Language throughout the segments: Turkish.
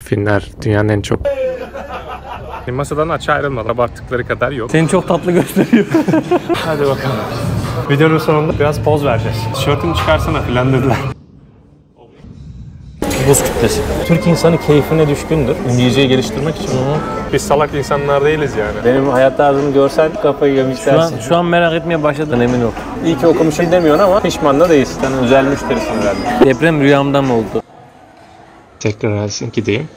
Finler dünyanın en çok... Masadan aç ayrılmadı. Abarttıkları kadar yok. Seni çok tatlı gösteriyor. Hadi bakalım. Videonun sonunda biraz poz vereceğiz. Tişörtünü çıkarsana filan dediler. Buz kütlesi. Türk insanı keyfine düşkündür. İngilizceyi geliştirmek için. Biz salak insanlar değiliz yani. Benim hayat tarzımı görsen kafayı yemiş dersin. Şu an merak etmeye başladın, emin ol. İyi ki okumuşum demiyorsun ama pişman da değilsin. Sen özel müşterisin herhalde. Deprem rüyamda mı oldu? Tekrar Helsinki'deyim.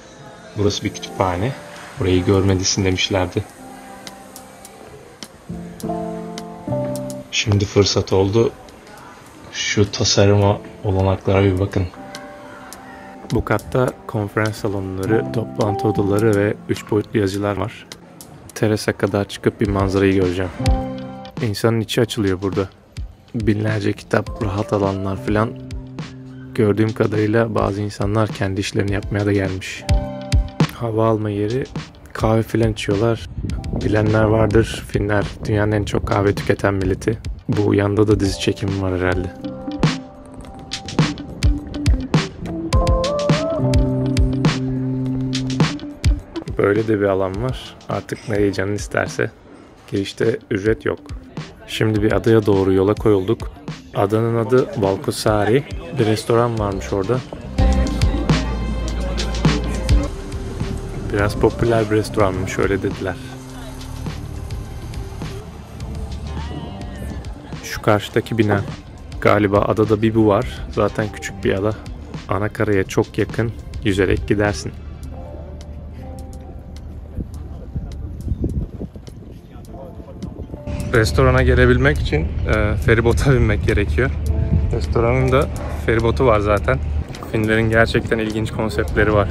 Burası bir kütüphane. Burayı görmelisin demişlerdi. Şimdi fırsat oldu. Şu tasarıma, olanaklara bir bakın. Bu katta konferans salonları, toplantı odaları ve 3 boyutlu yazılar var. Terasa kadar çıkıp bir manzarayı göreceğim. İnsanın içi açılıyor burada. Binlerce kitap, rahat alanlar filan. Gördüğüm kadarıyla bazı insanlar kendi işlerini yapmaya da gelmiş. Hava alma yeri, kahve filan içiyorlar. Bilenler vardır, Finler dünyanın en çok kahve tüketen milleti. Bu yanda da dizi çekimi var herhalde. Böyle de bir alan var. Artık nereye canın isterse. Girişte ücret yok. Şimdi bir adaya doğru yola koyulduk. Adanın adı Valkosaari. Bir restoran varmış orada. Biraz popüler bir restoranmış, öyle dediler. Şu karşıdaki bina. Galiba adada bir bu var. Zaten küçük bir ada. Ana karaya çok yakın. Yüzerek gidersin. Restorana gelebilmek için feribota binmek gerekiyor. Restoranın da feribotu var zaten. Finlerin gerçekten ilginç konseptleri var.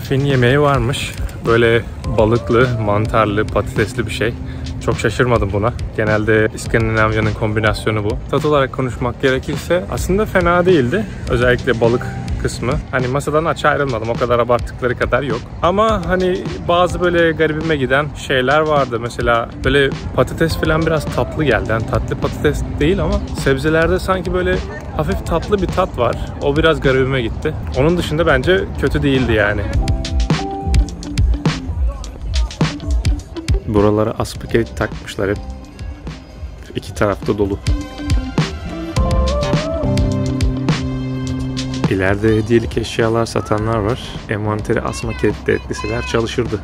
Fin yemeği varmış. Böyle balıklı, mantarlı, patatesli bir şey. Çok şaşırmadım buna. Genelde İskandinavya'nın kombinasyonu bu. Tat olarak konuşmak gerekirse aslında fena değildi. Özellikle balık kısmı. Hani masadan aç ayrılmadım. O kadar abarttıkları kadar yok. Ama hani bazı böyle garibime giden şeyler vardı. Mesela böyle patates falan biraz tatlı geldi. Yani tatlı patates değil ama sebzelerde sanki böyle hafif tatlı bir tat var. O biraz garibime gitti. Onun dışında bence kötü değildi yani. Buralara aspiket takmışlar hep. İki tarafta dolu. İleride hediyelik eşyalar satanlar var. Envanteri asma kilitli etliseler çalışırdı.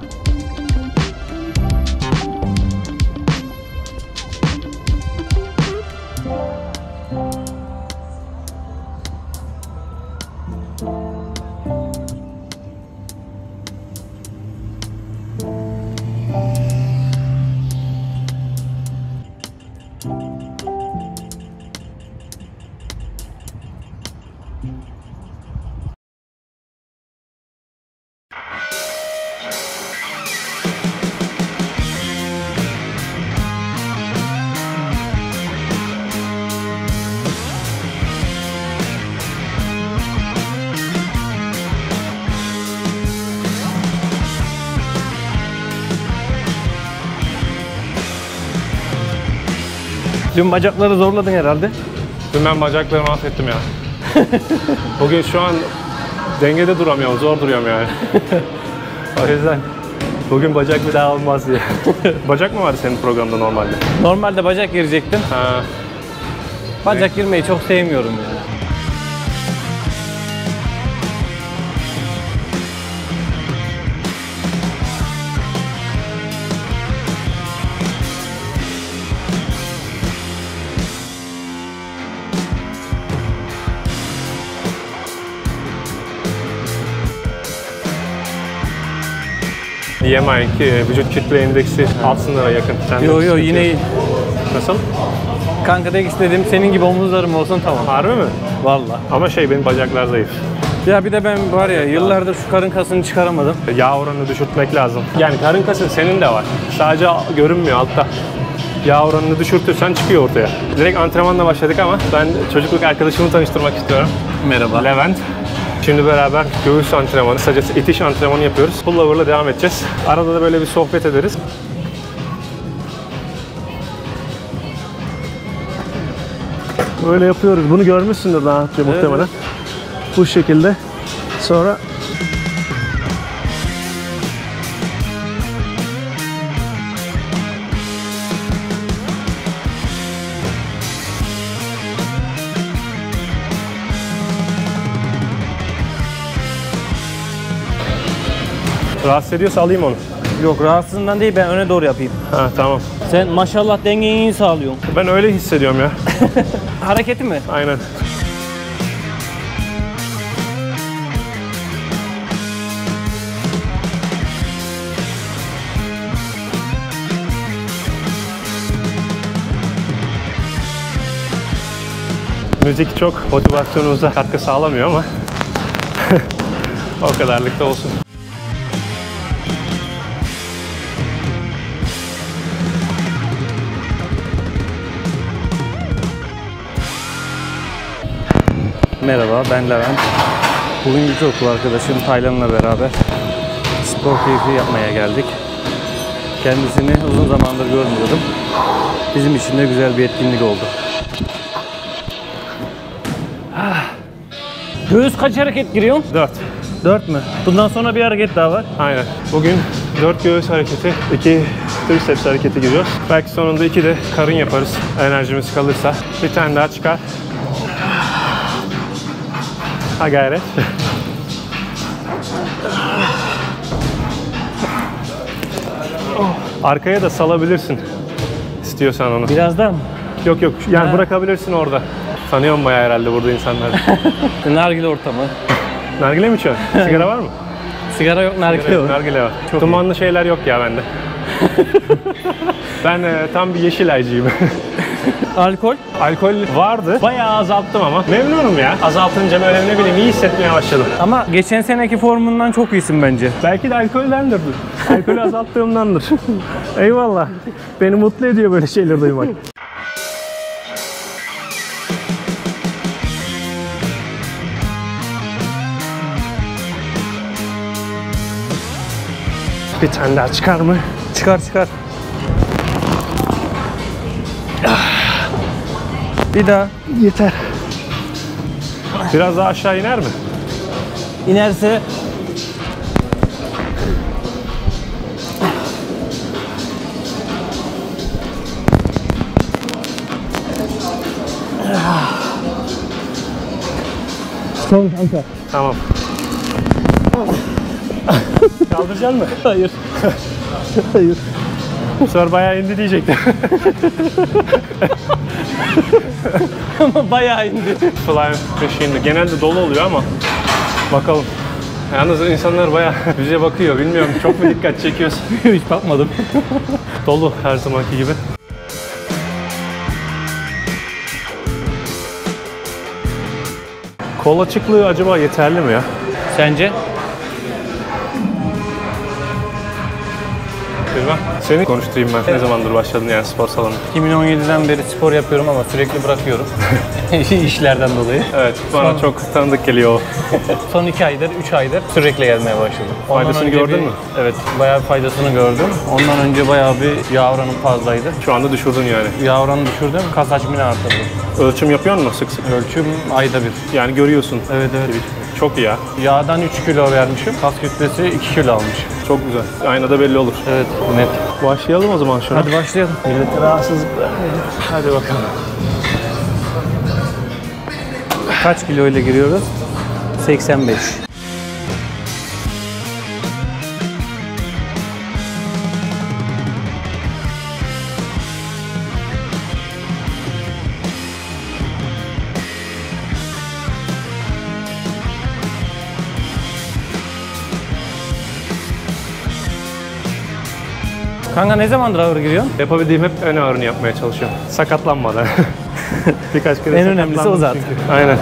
Dün bacakları zorladın herhalde. Dün ben bacaklarımı affettim ya. Bugün şu an dengede duramıyorum, zor duruyorum yani. O yüzden bugün bacak bir daha olmaz diye. Bacak mı vardı senin programda normalde? Normalde bacak girecektim. Ha. Bacak girmeyi çok sevmiyorum yani. BMI ki vücut kitle indeksi alt sınıra yakın. Yo yine iyi. Nasıl? Kanka tek istediğim senin gibi omuzlarım olsun, tamam. Harbi mi? Vallahi. Ama benim bacaklar zayıf. Ya bir de ben var ya yıllardır şu karın kasını çıkaramadım. Yağ oranını düşürtmek lazım. Yani karın kası senin de var. Sadece görünmüyor altta. Yağ oranını düşürtürsen çıkıyor ortaya. Direkt antrenmanla başladık ama ben çocukluk arkadaşımı tanıştırmak istiyorum. Merhaba. Levent. Şimdi beraber göğüs antrenmanı, sadece itiş antrenmanı yapıyoruz. Pullover'la devam edeceğiz. Arada da böyle bir sohbet ederiz. Öyle yapıyoruz. Bunu görmüşsündür daha önce muhtemelen. Bu şekilde. Sonra rahatsız ediyorsa alayım onu. Yok, rahatsızından değil, ben öne doğru yapayım. Ha tamam. Sen maşallah dengeyi iyi sağlıyorsun. Ben öyle hissediyorum ya. Hareketi mi? Aynen. Müzik çok motivasyonumuza katkı sağlamıyor ama o kadarlık da olsun. Merhaba, ben Levent. Bugün ilkokul arkadaşım Taylan'la beraber spor keyfi yapmaya geldik. Kendisini uzun zamandır görmüyordum. Bizim için de güzel bir etkinlik oldu. Göğüs kaç hareket giriyorsun? 4. 4 mü? Bundan sonra bir hareket daha var. Aynen. Bugün 4 göğüs hareketi, 2 triceps hareketi giriyoruz. Belki sonunda 2 de karın yaparız. Enerjimiz kalırsa. Bir tane daha çıkar. Ha gayret. Arkaya da salabilirsin istiyorsan onu. Birazdan mı? Yok yok, yani bırakabilirsin orada. Tanıyorum bayağı herhalde burada insanları. Nargile ortamı. Nargile mi içiyorsun? Sigara var mı? Sigara yok, nargile var. Nargile var. Çok Dumanlı şeyler yok ya bende. Ben tam bir Yeşilaycıyım. Alkol? Alkol vardı. Bayağı azalttım ama. Memnunum ya. Azaltınca böyle ne bileyim iyi hissetmeye başladım. Ama geçen seneki formundan çok iyisin bence. Belki de alkoldendir. Alkolü azalttığımdandır. Eyvallah. Beni mutlu ediyor böyle şeyler duymak. Bir tane daha çıkar mı? Çıkar çıkar. Bir daha. Yeter. Biraz daha aşağı iner mi? İnerse son kanka. Tamam. Kaldıracaksın mı? Hayır. Hayır. Bu sefer bayağı indi diyecektim. Ama bayağı indi. Fly Machine'de genelde dolu oluyor ama bakalım. Yalnız insanlar bayağı bize bakıyor. Bilmiyorum, çok mu dikkat çekiyoruz? Hiç bakmadım. Dolu her zamanki gibi. Kol açıklığı acaba yeterli mi ya? Sence? Bilmem. Seni konuşturayım ben. Ne zamandır başladın yani spor salonu? 2017'den beri spor yapıyorum ama sürekli bırakıyorum. İşlerden dolayı. Evet, bana çok tanıdık geliyor o. Son 2 aydır, 3 aydır sürekli gelmeye başladım. Faydasını gördün mü? Evet, bayağı bir faydasını gördüm. Ondan önce bayağı bir yağ oranım fazlaydı. Şu anda düşürdün yani. Yağ oranı düşürdüm, kas hacmini arttırdım. Ölçüm yapıyor musun sık sık? Ölçüm ayda bir. Yani görüyorsun. Evet evet. Çok iyi ya. Yağdan 3 kilo vermişim, kas kütlesi 2 kilo almışım. Çok güzel. Aynada belli olur. Evet, net. Başlayalım o zaman şuna. Hadi başlayalım. Millete rahatsızlık vermeyelim. Hadi bakalım. Kaç kilo ile giriyoruz? 85. Kanka ne zamandır ağır giriyorsun? Yapabildiğim hep en ağırını yapmaya çalışıyorum. Sakatlanmadan. Birkaç kere En önemlisi o zaten. Çünkü. Aynen.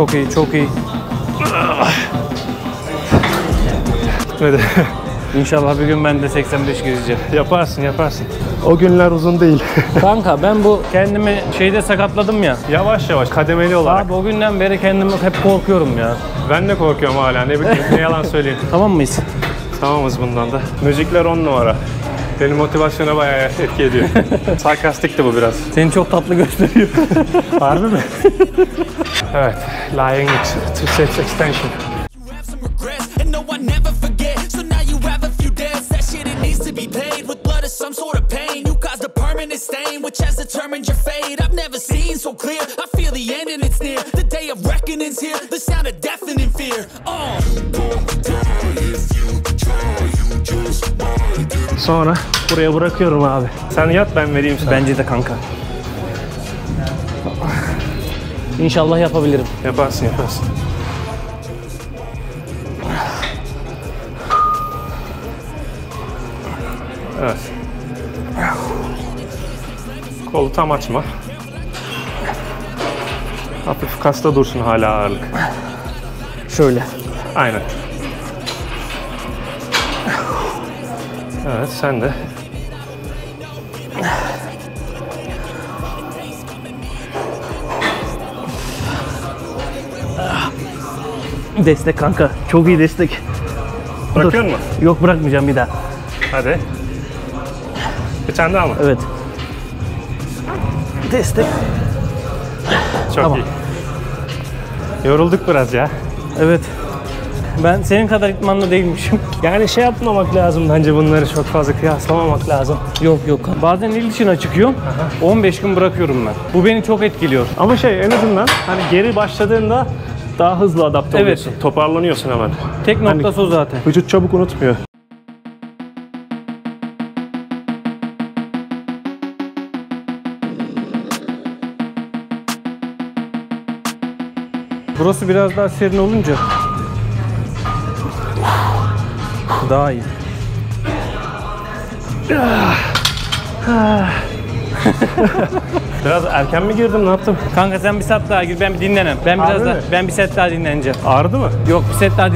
Çok iyi, çok iyi. Gitmedi. İnşallah bir gün ben de 85 gireceğim. Yaparsın, yaparsın. O günler uzun değil. Kanka ben bu kendimi şeyde sakatladım ya. Yavaş yavaş, kademeli olarak. Abi o günden beri kendimi hep korkuyorum ya. Ben de korkuyorum hala, ne bileyim, ne yalan söyleyeyim. Tamam mıyız? Tamamız bundan da. Müzikler 10 numara. Benim motivasyona bayağı etki ediyor. Sarkastikti bu biraz. Seni çok tatlı gösteriyor. Harbi mi? Evet. Lying it to set extension. Sonra buraya bırakıyorum abi. Sen yat, ben vereyim sana. Bence de kanka. İnşallah yapabilirim. Yaparsın, yaparsın. Evet. Kolu tam açma. Hafif kasta dursun hala ağırlık. Şöyle. Aynen. Evet, sen de. Destek kanka. Çok iyi destek. Bırakıyor musun? Yok, bırakmayacağım bir daha. Hadi. Bir tane daha mı? Evet. Destek. Çok Tamam. iyi. Yorulduk biraz ya. Evet. Ben senin kadar idmanlı değilmişim. Yani şey yapmamak lazım bence, bunları çok fazla kıyaslamamak lazım. Yok yok. Bazen il dışına çıkıyorum. 15 gün bırakıyorum ben. Bu beni çok etkiliyor. Ama en azından hani geri başladığında daha hızlı adapte Evet. oluyorsun. Toparlanıyorsun hemen. Tek noktası o zaten. Vücut çabuk unutmuyor. Burası biraz daha serin olunca daha iyi. Biraz erken mi girdim, ne yaptım? Kanka sen bir set daha gir, ben bir dinlenem. Ben bir set daha dinleneceğim. Ağrıdı mı? Yok, bir set daha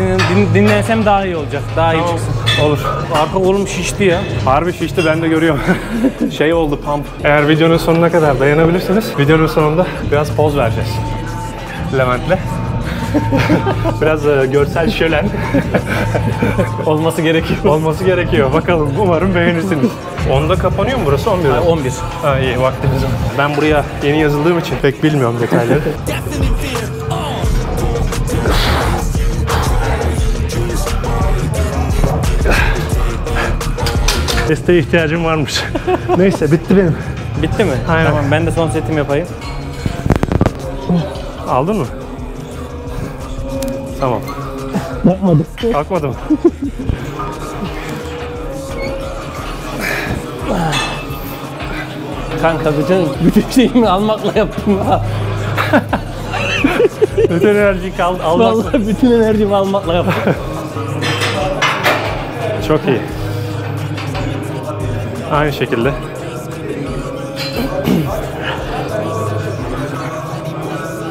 dinlensem daha iyi olacak. Daha iyi çıksın. Olur. Arka kolum şişti ya. Harbi şişti, ben de görüyorum. Oldu, pump. Eğer videonun sonuna kadar dayanabilirseniz videonun sonunda biraz poz vereceğiz Levent'le. Biraz görsel şölen Olması gerekiyor. olması gerekiyor. Bakalım, umarım beğenirsiniz. 10'da kapanıyor mu burası, 11'de? 11. Ha, iyi, vaktimiz var. Ben buraya yeni yazıldığım için pek bilmiyorum detayları. Desteğe ihtiyacım varmış. Neyse, bitti benim. Bitti mi? Aynen. Tamam, ben de son setimi yapayım. Aldın mı? Tamam. Yapmadım. Kalkmadım. Kanka bütün şeyimi almakla yaptım ha. Bütün enerjiyi almak. Vallahi bütün enerjimi almakla yaptım. Çok iyi. Aynı şekilde.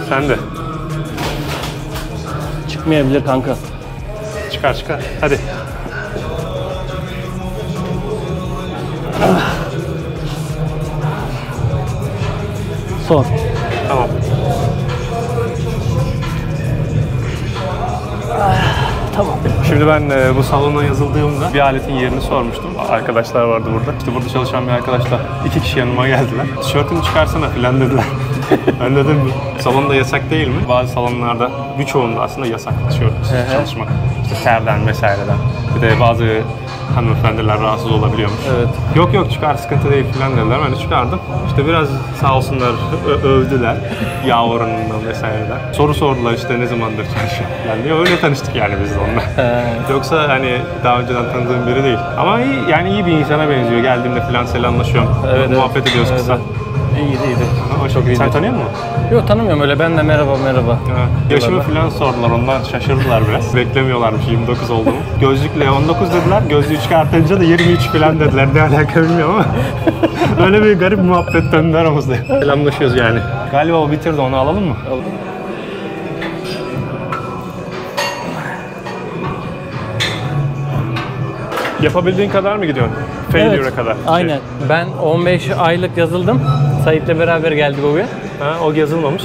Sen de. Çıkmayabilir kanka. Çıkar çıkar. Hadi. Son. Tamam. Tamam. Şimdi ben bu salona yazıldığımda bir aletin yerini sormuştum. Arkadaşlar vardı burada. İşte burada çalışan bir arkadaşla 2 kişi yanıma geldiler. Tişörtünü çıkarsana filan dediler. Ben dedim, salonda yasak değil mi? Bazı salonlarda, birçoğunda aslında yasak tişörtsüz çalışmak. İşte terden vesaireden. Bir de bazı hanımefendiler rahatsız olabiliyormuş. Evet. Yok yok, çıkar, sıkıntı değil filan dediler. Ben de çıkardım. İşte biraz sağ olsunlar övdüler. Yağ oranından vesaireden. Soru sordular, işte ne zamandır çalışıyor falan diye. Öyle tanıştık yani biz de onunla. Yoksa hani daha önceden tanıdığım biri değil. Ama iyi, yani iyi bir insana benziyor. Geldiğimde filan selamlaşıyorum. Evet, muhabbet ediyoruz evet, kısa. evet. İyiydi. Ama çok iyi. Sen tanıyor musun? Yok, tanımıyorum öyle. Ben de merhaba. Yaşımı falan sordular, ondan şaşırdılar biraz. Beklemiyorlarmış 29 olduğumu. Gözlükle 19 dediler, gözlüğü çıkartınca da 23 falan dediler. Ne alaka bilmiyorum ama. Öyle bir garip muhabbet döndü aramızda. Selamlaşıyoruz yani. Galiba o bitirdi, onu alalım mı? Yapabildiğin kadar mı gidiyorsun? Failure'a kadar. Aynen. Ben 15 aylık yazıldım. Sait'le beraber geldik oraya. Ha, o yazılmamış.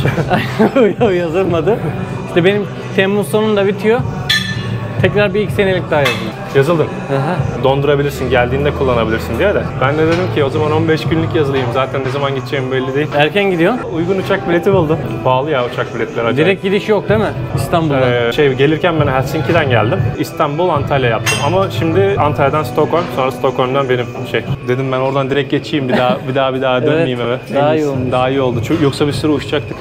O yazılmadı. İşte benim Temmuz sonunda bitiyor. Tekrar bir 2 senelik daha yazdım. Yazıldın. Aha. Dondurabilirsin, geldiğinde kullanabilirsin diye de. Ben de dedim ki o zaman 15 günlük yazılayım. Zaten ne zaman gideceğim belli değil. Erken gidiyorsun. Uygun uçak bileti buldum. Pahalı ya uçak biletleri acayip. Direkt gidiş yok değil mi? İstanbul'dan. Gelirken ben Helsinki'den geldim. İstanbul, Antalya yaptım. Ama şimdi Antalya'dan Stockholm, sonra Stockholm'dan benim Dedim ben oradan direkt geçeyim, bir daha dönmeyeyim eve. Daha iyi olmuş. Daha iyi oldu. Çünkü yoksa bir sürü uçacaktık.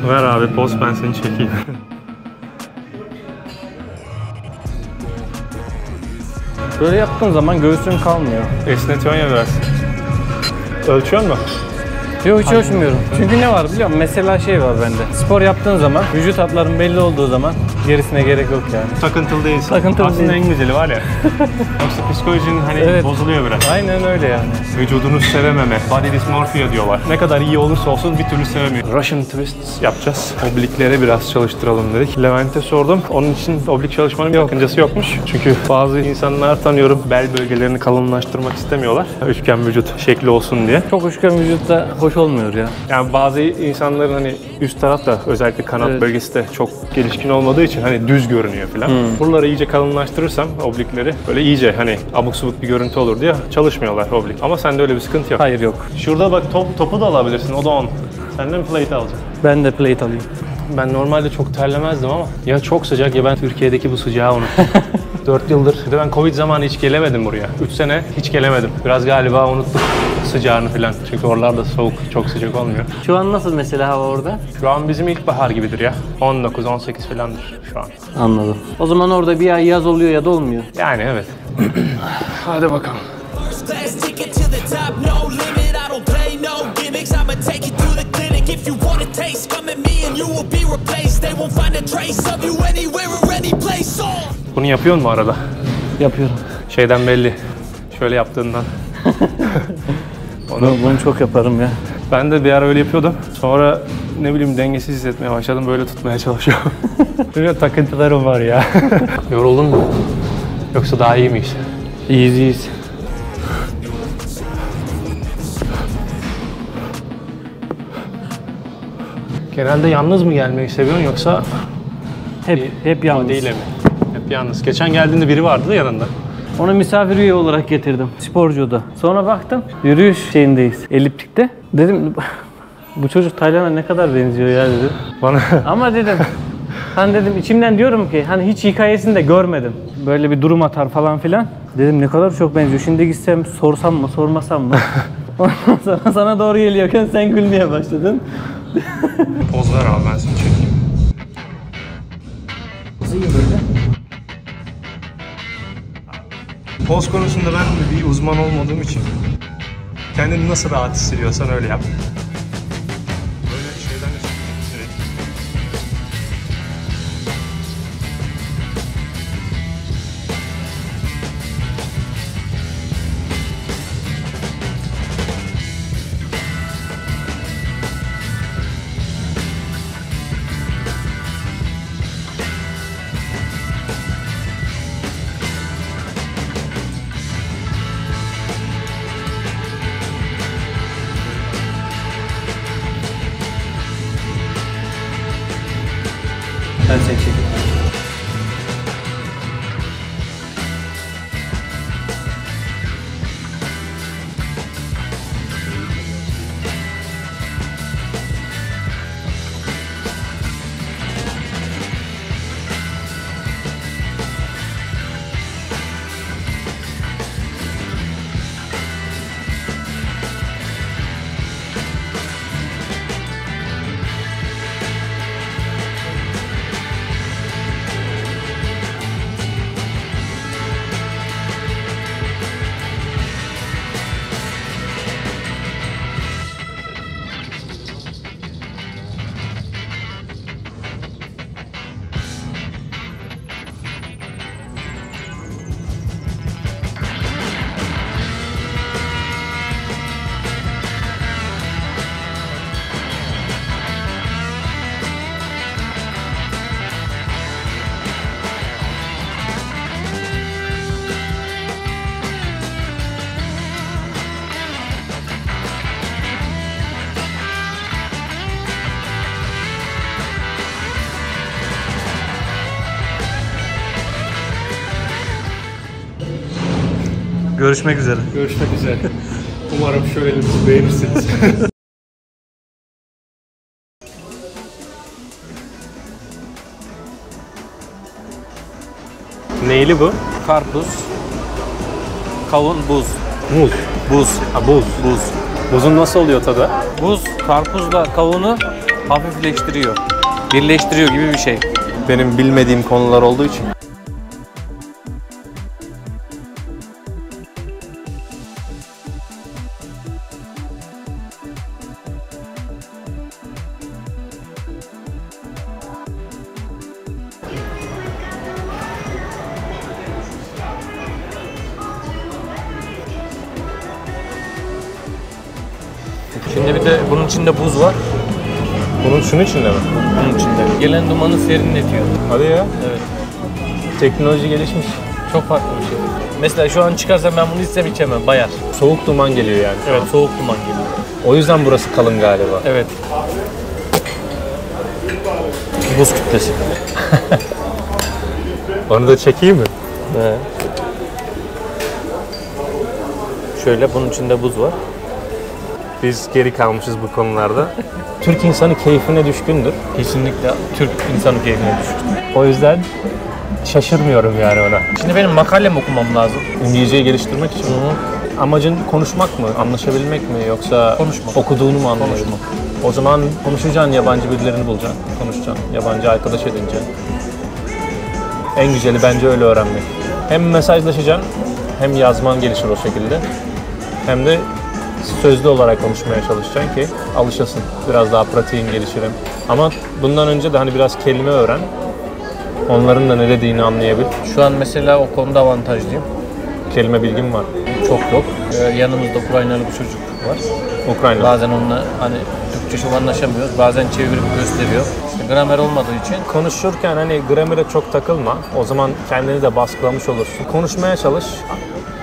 Ver abi poz, ben seni çekeyim. Böyle yaptığın zaman göğsün kalmıyor. Esnetiyorsun ya biraz. Ölçüyor musun? Yok, hiç ölçmüyorum. Çünkü ne var biliyor musun? Mesela var bende. Spor yaptığın zaman, vücut hatların belli olduğu zaman gerisine gerek yok yani. Takıntılı değilsin. Takıntılı Aslında değilim. en güzeli var ya. Yoksa psikolojin Evet. bozuluyor biraz. Aynen öyle yani. Vücudunu sevememe, body dysmorphia diyorlar. Ne kadar iyi olursa olsun bir türlü sevemiyor. Russian twists yapacağız. Obliklere biraz çalıştıralım dedik. Levent'e sordum. Onun için oblik çalışmanın bir sakıncası yokmuş. Çünkü bazı insanlar tanıyorum bel bölgelerini kalınlaştırmak istemiyorlar. Üçgen vücut şekli olsun diye. Çok üçgen vücutta hoş olmuyor ya. Yani bazı insanların üst taraf da özellikle kanat bölgesi de çok gelişkin olmadığı için düz görünüyor falan. Buraları iyice kalınlaştırırsam oblikleri böyle iyice abuk subuk bir görüntü olur diye çalışmıyorlar oblik. Ama sende öyle bir sıkıntı yok. Hayır, yok. Şurada bak topu da alabilirsin. O da 10. Senden mi plate alacaksın? Ben de plate alayım. Ben normalde çok terlemezdim ama ya çok sıcak ya ben Türkiye'deki bu sıcağı unuttum. 4 yıldır. Bir de ben Covid zamanı hiç gelemedim buraya. 3 sene hiç gelemedim. Biraz galiba unuttum sıcağını falan. Çünkü oralarda soğuk, çok sıcak olmuyor. Şu an nasıl mesela hava orada? Şu an bizim ilkbahar gibidir ya. 19-18 falandır şu an. Anladım. O zaman orada bir ay yaz oluyor ya da olmuyor. Yani evet. Hadi bakalım. Class ticket to the top, no limit. I don't play no gimmicks. I'ma take you through the clinic. If you want a taste, come at me and you will be replaced. They won't find a trace of you anywhere or any place. Bunu yapıyor mu arada? Yapıyorum. Şeyden belli. Şöyle yaptığından. Bunu çok yaparım ya. Ben de bir ara öyle yapıyordum. Sonra ne bileyim dengesiz hissetmeye başladım. Böyle tutmaya çalışıyorum. Böyle takıntılarım var ya. Yoruldun mu? Yoksa daha iyi miyiz? İyiyiz. Genelde yalnız mı gelmeyi seviyorsun yoksa Hep yalnız. değil mi? Hep yalnız. Geçen geldiğinde biri vardı yanında. Onu misafir üye olarak getirdim. Sporcu da. Sonra baktım yürüyüş şeyindeyiz. Eliptikte. Dedim bu çocuk Taylan'a ne kadar benziyor ya dedim. Bana Ama dedim dedim içimden diyorum ki hiç hikayesini de görmedim. Böyle bir durum atar falan filan. Dedim ne kadar çok benziyor. Şimdi gitsem sorsam mı sormasam mı? Ondan sonra sana doğru geliyorken sen gülmeye başladın. poz ver abi ben seni çekeyim. Poz konusunda ben bir uzman olmadığım için kendini nasıl rahat hissediyorsan öyle yap. Böyle şeyden sürekli. Ben seni çekeyim. Görüşmek üzere. Görüşmek üzere. Umarım şölenimizi beğenirsiniz. Neyli bu? Karpuz, kavun, buz. Muz. Buz. Ha buz. Buz. Buzun nasıl oluyor tadı? Buz karpuzla kavunu hafifleştiriyor. Birleştiriyor gibi bir şey. Benim bilmediğim konular olduğu için. Şimdi bir de bunun içinde buz var. Bunun şunun içinde mi? Bunun içinde. Gelen dumanı serinletiyor. Hadi ya. Evet. Teknoloji gelişmiş. Çok farklı bir şey. Mesela şu an çıkarsam ben bunu içsem içemem. Bayar. Soğuk duman geliyor yani. Evet, soğuk duman geliyor. O yüzden burası kalın galiba. Evet. Buz kütlesi. Onu da çekeyim mi? Evet. Şöyle bunun içinde buz var. Biz geri kalmışız bu konularda. Türk insanı keyfine düşkündür. Kesinlikle Türk insanı keyfine düşkün. O yüzden şaşırmıyorum yani ona. Şimdi benim makalem okumam lazım. İngilizceyi geliştirmek için. Amacın konuşmak mı, anlaşabilmek mi yoksa Konuşmak. okuduğunu mu anlamak? Konuşmak. O zaman konuşacaksın, yabancı birilerini bulacaksın, konuşacaksın, yabancı arkadaş edineceksin. En güzeli bence öyle öğrenmek. Hem mesajlaşacaksın, hem yazman gelişir o şekilde. Hem de sözlü olarak konuşmaya çalışacaksın ki alışasın. Biraz daha pratiğin gelişir. Ama bundan önce de hani biraz kelime öğren. Onların da ne dediğini anlayabil. Şu an mesela o konuda avantajlıyım. Kelime bilgim var. Çok yok. Yanımızda Ukraynalı bir çocuk var. Ukrayna. Bazen onunla hani Türkçe çok anlaşamıyoruz. Bazen çevirip gösteriyor. İşte gramer olmadığı için. Konuşurken hani gramere çok takılma. O zaman kendini de baskılamış olursun. Konuşmaya çalış.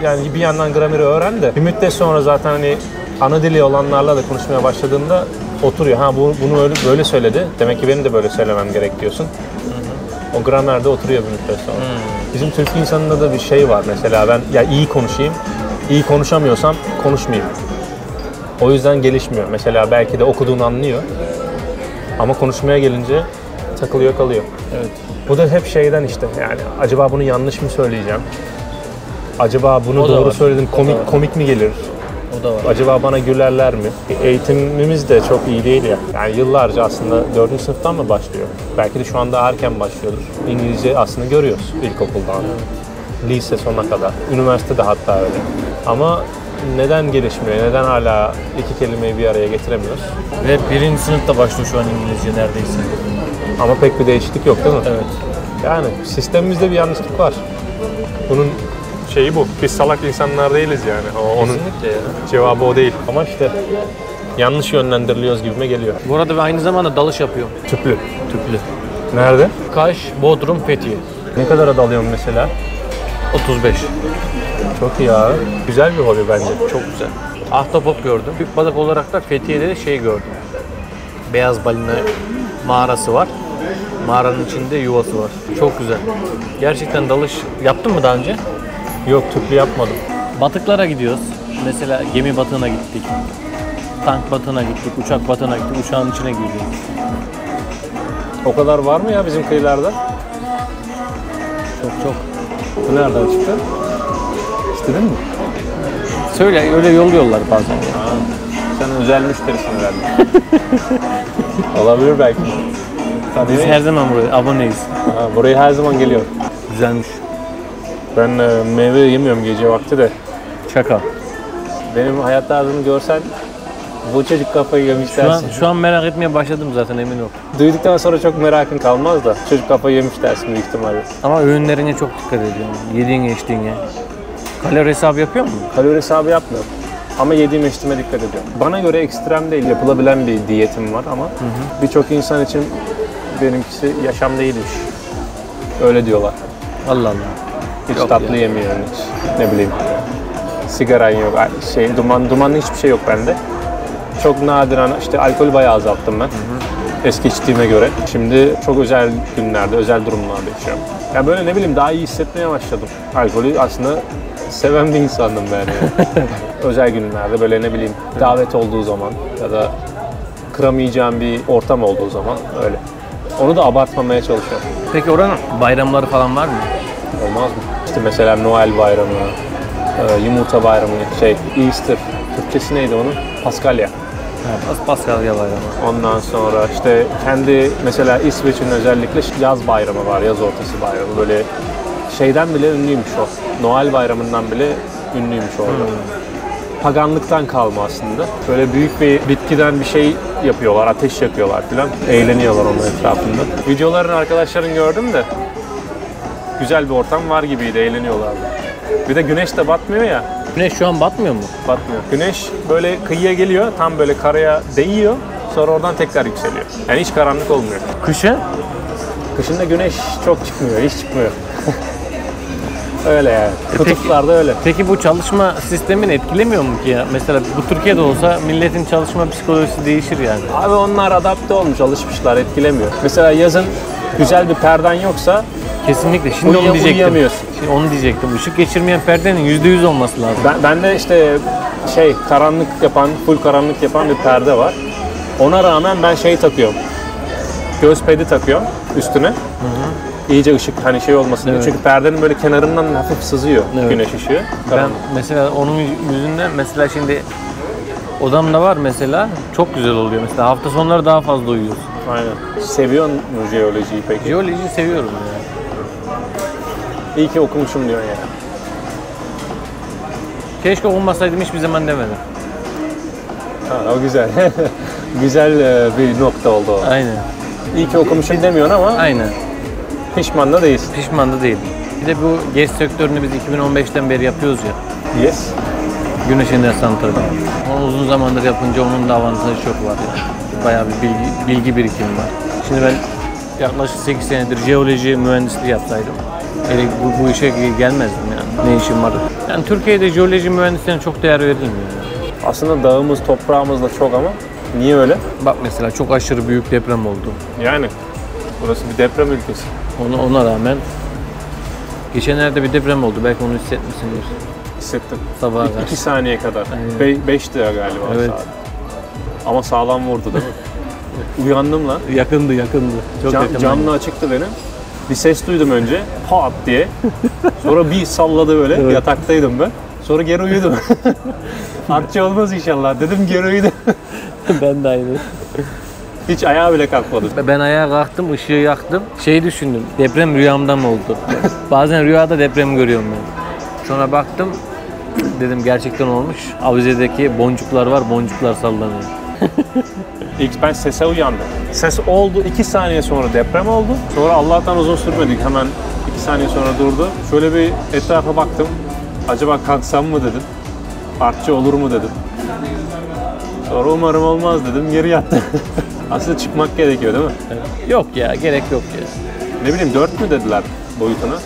Yani bir yandan grameri öğren de bir müddet sonra zaten hani ana dili olanlarla da konuşmaya başladığında oturuyor. Ha bunu öyle böyle söyledi. Demek ki benim de böyle söylemem gerek diyorsun. O gramer de oturuyor bir müddet sonra. Bizim Türk insanında da bir şey var mesela ben ya iyi konuşayım. İyi konuşamıyorsam konuşmayayım. O yüzden gelişmiyor. Mesela belki de okuduğunu anlıyor. Ama konuşmaya gelince takılıyor kalıyor. Evet. Bu da hep şeyden işte yani acaba bunu yanlış mı söyleyeceğim? Acaba bunu O da doğru var. söyledim komik mi gelir? O da var. Acaba bana gülerler mi? Eğitimimiz de çok iyi değil ya. Yani yıllarca aslında 4. sınıftan mı başlıyor? Belki de şu anda erken başlıyordur. İngilizce aslında görüyoruz ilkokuldan. Lise sonuna kadar. Üniversitede hatta öyle. Ama neden gelişmiyor? Neden hala iki kelimeyi bir araya getiremiyoruz? Ve 1. sınıfta başlıyor şu an İngilizce neredeyse. Ama pek bir değişiklik yok değil mi? Evet. Yani sistemimizde bir yanlışlık var. Bunun şeyi bu. Biz salak insanlar değiliz yani. Onun Kesinlikle ya. cevabı o değil. Ama işte yanlış yönlendiriliyoruz gibime geliyor. Bu arada ben aynı zamanda dalış yapıyorum. Tüplü. Tüplü. Nerede? Kaş, Bodrum, Fethiye. Ne kadara dalıyorsun mesela? 35. Çok iyi abi. Güzel bir hobi bence. Çok güzel. Ahtapot gördüm. Büyük balık olarak da Fethiye'de de şey gördüm. Beyaz balina mağarası var. Mağaranın içinde yuvası var. Çok güzel. Gerçekten dalış yaptın mı daha önce? Yok tüplü yapmadım. Batıklara gidiyoruz. Mesela gemi batığına gittik. Tank batığına gittik, uçak batığına gittik, uçağın içine girdik. O kadar var mı ya bizim kıyılarda? Çok. Bu nereden çıktı? İstedin mi? Söyle, öyle yolluyorlar bazen. Sen özel müşterisin herhalde. Olabilir belki. Biz her zaman buraya aboneyiz. Buraya her zaman geliyor. Güzelmiş. Ben meyve yemiyorum gece vakti de. Şaka. Benim hayat tarzımı görsen bu çocuk kafayı yemiş dersin. Şu an merak etmeye başladım zaten, emin ol. Duyduktan sonra çok merakın kalmaz da çocuk kafayı yemiş dersin büyük ihtimalle. Ama öğünlerine çok dikkat ediyorum. Yediğine içtiğine. Kalori hesabı yapıyor musun? Kalori hesabı yapmıyorum. Ama yediğim içtiğime dikkat ediyorum. Bana göre ekstrem değil, yapılabilen bir diyetim var ama birçok insan için benimkisi yaşam değilmiş. Öyle diyorlar. Allah Allah. Hiç Yok tatlı ya. yemiyorum hiç. Ne bileyim. Sigaran yok, dumanlı hiçbir şey yok bende. Çok nadiren işte alkolü bayağı azalttım ben. Eski içtiğime göre. Şimdi çok özel günlerde, özel durumlarda içiyorum. Ya böyle ne bileyim daha iyi hissetmeye başladım. Alkolü aslında seven bir insandım ben yani. Özel günlerde böyle ne bileyim davet olduğu zaman ya da kıramayacağım bir ortam olduğu zaman öyle. Onu da abartmamaya çalışıyorum. Peki oranın bayramları falan var mı? Olmaz mı? İşte mesela Noel bayramı, yumurta bayramı, Easter. Türkçesi neydi onun? Paskalya. Evet, Paskalya bayramı. Ondan sonra işte kendi mesela İsveç'in özellikle yaz bayramı var, yaz ortası bayramı. Böyle şeyden bile ünlüymüş o. Noel bayramından bile ünlüymüş orada. Paganlıktan kalma aslında. Böyle büyük bir bitkiden bir şey yapıyorlar, ateş yakıyorlar falan. Eğleniyorlar onun etrafında. Videolarını arkadaşların gördüm de güzel bir ortam var gibiydi, eğleniyorlardı. Bir de güneş de batmıyor ya. Güneş şu an batmıyor mu? Batmıyor. Güneş böyle kıyıya geliyor, tam böyle karaya değiyor. Sonra oradan tekrar yükseliyor. Yani hiç karanlık olmuyor. Kışın? Kışın da güneş çok çıkmıyor, hiç çıkmıyor. Öyle yani. Kutuplarda öyle. Peki bu çalışma sistemini etkilemiyor mu ki ya? Mesela bu Türkiye'de olsa milletin çalışma psikolojisi değişir yani. Abi onlar adapte olmuş, alışmışlar, etkilemiyor. Mesela yazın güzel bir perden yoksa kesinlikle. Şimdi onu diyecektim. uyuyamıyorsun. Şimdi onu diyecektim. Işık geçirmeyen perdenin %100 olması lazım. Ben de işte karanlık yapan, full karanlık yapan bir perde var. Ona rağmen ben takıyorum. Göz pedi takıyorum üstüne. İyice ışık hani olmasın diye. Evet. Çünkü perdenin böyle kenarından hafif sızıyor güneş ışığı. Ben mesela onun yüzünden mesela şimdi odamda var mesela çok güzel oluyor. Mesela hafta sonları daha fazla uyuyorsun. Aynen. Seviyor musun jeolojiyi peki? Jeolojiyi seviyorum ya. İyi ki okumuşum diyorsun ya. Keşke olmasaydım hiçbir zaman demedim. Ha, o güzel. Güzel bir nokta oldu o. Aynen. İyi ki okumuşum demiyorsun ama Aynen. pişman da değilsin. Pişman da değilim. Bir de bu GES sektörünü biz 2015'ten beri yapıyoruz ya. Yes. Güneş enerji santrali. Onu uzun zamandır yapınca onun da avantajı çok var ya. Bayağı bir bilgi birikimi var. Şimdi ben yaklaşık 8 senedir jeoloji mühendisliği yapsaydım bu işe gelmezdim yani. Ne işim var? Yani Türkiye'de jeoloji mühendisliğine çok değer verilmiyor yani. Aslında dağımız, toprağımız da çok ama niye öyle? Bak mesela çok aşırı büyük deprem oldu. Yani burası bir deprem ülkesi. Ona rağmen geçenlerde bir deprem oldu. Belki onu hissetmişsindir. Hissettim. Sabaha karşı. 2 saniye kadar. Aynen. 5'ti galiba Evet. saat. Ama sağlam vurdu değil mi? Uyandım lan. Yakındı. Çok yakındı. Camla açıktı benim. Bir ses duydum önce. Pat diye. Sonra bir salladı böyle. Evet. Yataktaydım ben. Sonra geri uyudum. Artçı olmaz inşallah dedim, geri uyudum. Ben de aynı. Hiç ayağa bile kalkmadım. Ben ayağa kalktım, ışığı yaktım. Düşündüm, deprem rüyamda mı oldu? Bazen rüyada deprem görüyorum ben. Sonra baktım, dedim gerçekten olmuş. Avizedeki boncuklar var, boncuklar sallanıyor. İlk ben sese uyandım. Ses oldu, 2 saniye sonra deprem oldu. Sonra Allah'tan uzun sürmedik, hemen 2 saniye sonra durdu. Şöyle bir etrafa baktım. Acaba kalksam mı dedim. Artçı olur mu dedim. Sonra umarım olmaz dedim, geri yattım. Aslında çıkmak gerekiyor değil mi? Yok ya, gerek yok ya. Ne bileyim 4 mü dediler boyutuna? 2,5.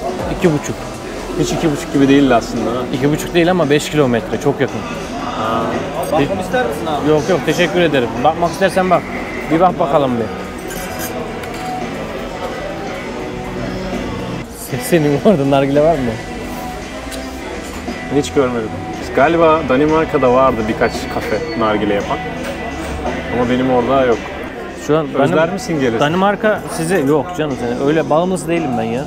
Hiç 2,5 gibi değildi aslında. 2,5 değil ama 5 kilometre, çok yakın. Bakmak ister misin abi? Yok teşekkür ederim. Bakmak istersen bak. Bir bak bakalım bir. Senin orada nargile var mı? Hiç görmedim. Galiba Danimarka'da vardı birkaç kafe nargile yapan. Ama benim orada yok. Şu an Özler misin gelirsin? Danimarka size yok canım sen. Öyle bağımlısı değilim ben ya.